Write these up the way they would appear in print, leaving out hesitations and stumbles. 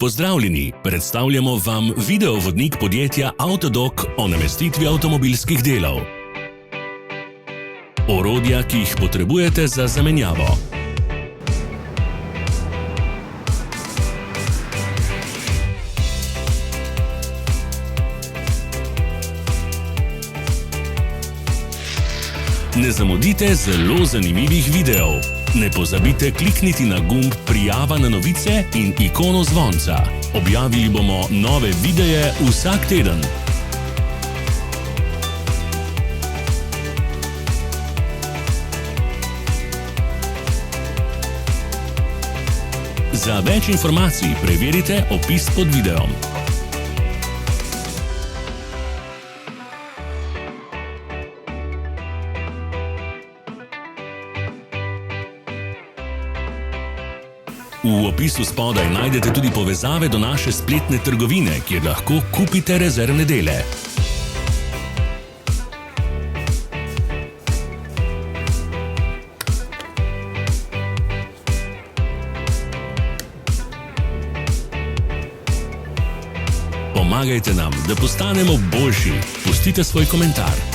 Pozdravljeni, predstavljamo vam videovodnik podjetja Avtodok o namestitvi avtomobilskih delov. Orodja, ki jih potrebujete za zamenjavo. Ne zamudite zelo zanimivih videov. Ne pozabite klikniti na gumb Prijava na novice in ikono zvonca. Objavili bomo nove videe vsak teden. Za več informacij preverite opis pod videom. V opisu spodaj najdete tudi povezave do naše spletne trgovine, kjer lahko kupite rezervne dele. Pomagajte nam, da postanemo boljši. Pustite svoj komentar.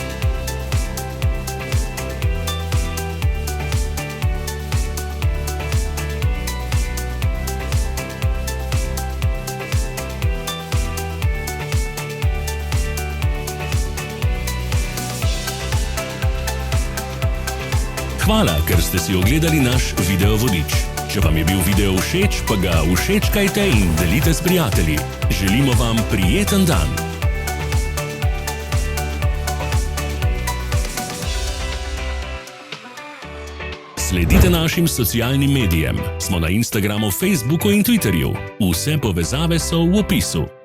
Hvala, ker ste si ogledali naš videovodič. Če vam je bil video všeč, pa ga všečkajte in delite s prijatelji. Želimo vam prijeten dan! Sledite našim socialnim medijem. Smo na Instagramu, Facebooku in Twitterju. Vse povezave so v opisu.